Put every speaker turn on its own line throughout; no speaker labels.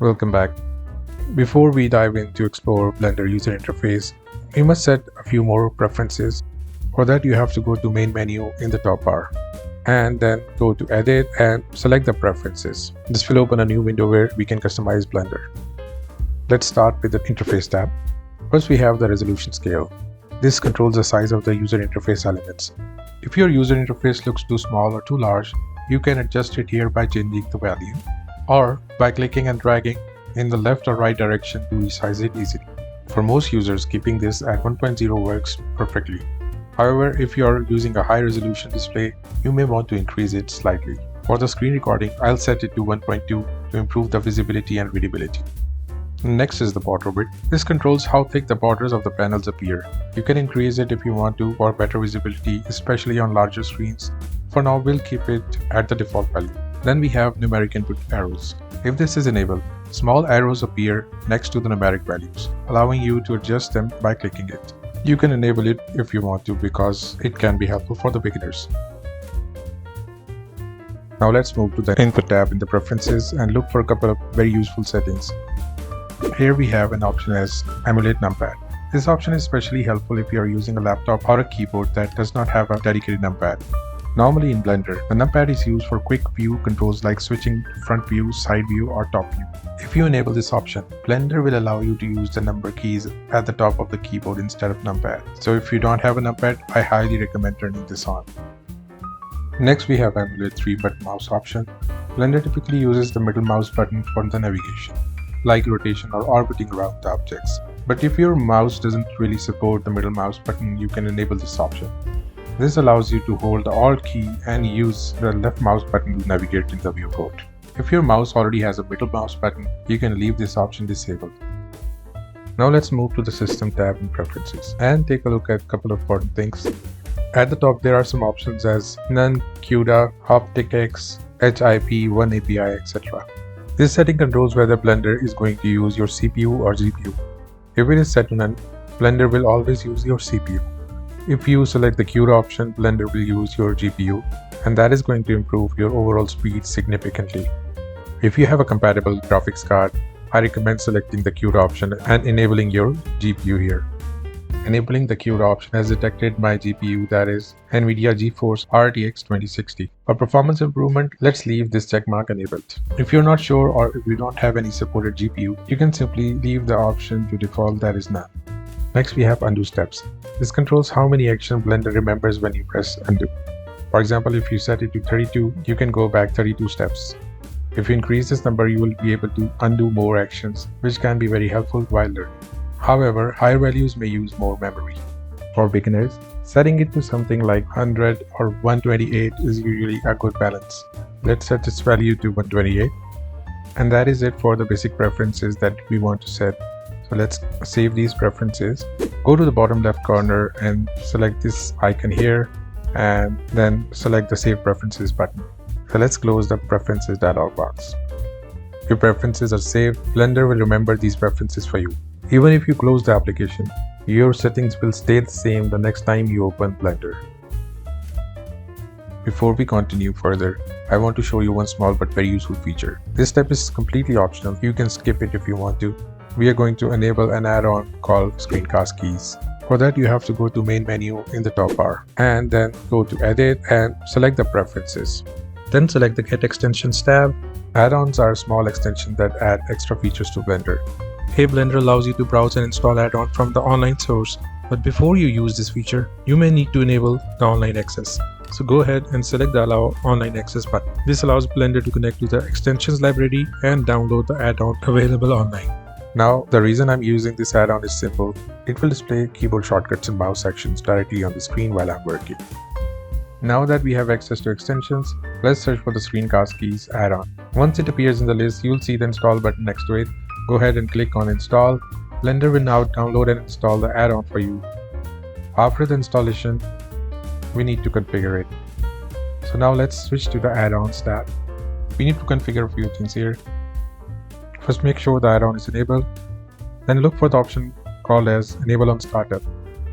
Welcome back. Before we dive in to explore Blender user interface, we must set a few more preferences. For that, you have to go to main menu in the top bar and then go to edit and select the preferences. This will open a new window where we can customize Blender. Let's start with the interface tab. First, we have the resolution scale. This controls the size of the user interface elements. If your user interface looks too small or too large, you can adjust it here by changing the value or by clicking and dragging in the left or right direction to resize it easily. For most users, keeping this at 1.0 works perfectly. However, if you are using a high resolution display, you may want to increase it slightly. For the screen recording, I'll set it to 1.2 to improve the visibility and readability. Next is the border width. This controls how thick the borders of the panels appear. You can increase it if you want to for better visibility, especially on larger screens. For now, we'll keep it at the default value. Then we have numeric input arrows. If this is enabled, small arrows appear next to the numeric values, allowing you to adjust them by clicking it. You can enable it if you want to because it can be helpful for the beginners. Now let's move to the input tab in the preferences and look for a couple of very useful settings. Here we have an option as Emulate Numpad. This option is especially helpful if you are using a laptop or a keyboard that does not have a dedicated numpad. Normally in Blender, the numpad is used for quick view controls like switching to front view, side view, or top view. If you enable this option, Blender will allow you to use the number keys at the top of the keyboard instead of numpad. So if you don't have a numpad, I highly recommend turning this on. Next we have Emulate 3-button mouse option. Blender typically uses the middle mouse button for the navigation, like rotation or orbiting around the objects. But if your mouse doesn't really support the middle mouse button, you can enable this option. This allows you to hold the Alt key and use the left mouse button to navigate in the viewport. If your mouse already has a middle mouse button, you can leave this option disabled. Now let's move to the System tab in Preferences and take a look at a couple of important things. At the top, there are some options as None, CUDA, OpticX, HIP, One API, etc. This setting controls whether Blender is going to use your CPU or GPU. If it is set to None, Blender will always use your CPU. If you select the CUDA option, Blender will use your GPU, and that is going to improve your overall speed significantly. If you have a compatible graphics card, I recommend selecting the CUDA option and enabling your GPU here. Enabling the CUDA option has detected my GPU, that is NVIDIA GeForce RTX 2060. For performance improvement, let's leave this checkmark enabled. If you're not sure or if you don't have any supported GPU, you can simply leave the option to default, that is None. Next we have Undo steps. This controls how many actions Blender remembers when you press Undo. For example, if you set it to 32, you can go back 32 steps. If you increase this number, you will be able to undo more actions, which can be very helpful while learning. However, higher values may use more memory. For beginners, setting it to something like 100 or 128 is usually a good balance. Let's set this value to 128. And that is it for the basic preferences that we want to set. So let's save these preferences. Go to the bottom left corner and select this icon here and then select the Save Preferences button. So let's close the Preferences dialog box. Your preferences are saved. Blender will remember these preferences for you. Even if you close the application, your settings will stay the same the next time you open Blender. Before we continue further, I want to show you one small but very useful feature. This step is completely optional. You can skip it if you want to. We are going to enable an add-on called Screencast keys. For that, you have to go to main menu in the top bar and then go to edit and select the preferences. Then select the Get Extensions tab. Add-ons are small extensions that add extra features to Blender. Hey, Blender allows you to browse and install add-on from the online source. But before you use this feature, you may need to enable the online access. So go ahead and select the Allow Online Access button. This allows Blender to connect to the extensions library and download the add-on available online. Now, the reason I'm using this add-on is simple. It will display keyboard shortcuts and mouse actions directly on the screen while I'm working. Now that we have access to extensions, let's search for the Screencast keys add-on. Once it appears in the list, you'll see the Install button next to it. Go ahead and click on Install. Blender will now download and install the add-on for you. After the installation, we need to configure it. So now let's switch to the add-ons tab. We need to configure a few things here. First, make sure the add-on is enabled. Then look for the option called as Enable on Startup.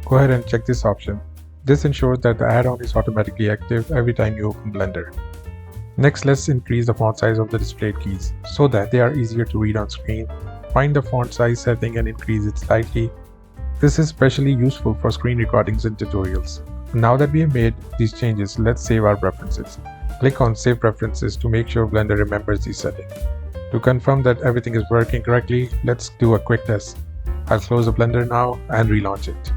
Go ahead and check this option. This ensures that the add-on is automatically active every time you open Blender. Next, let's increase the font size of the displayed keys so that they are easier to read on screen. Find the font size setting and increase it slightly. This is especially useful for screen recordings and tutorials. Now that we have made these changes, let's save our preferences. Click on Save Preferences to make sure Blender remembers these settings. To confirm that everything is working correctly, let's do a quick test. I'll close the Blender now and relaunch it.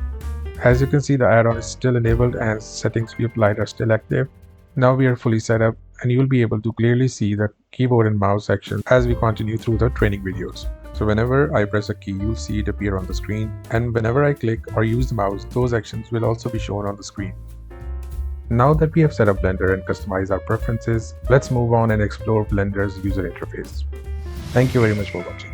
As you can see, the add-on is still enabled and settings we applied are still active. Now we are fully set up and you'll be able to clearly see the keyboard and mouse section as we continue through the training videos. So whenever I press a key, you'll see it appear on the screen, and whenever I click or use the mouse, those actions will also be shown on the screen. Now that we have set up Blender and customized our preferences, let's move on and explore Blender's user interface. Thank you very much for watching.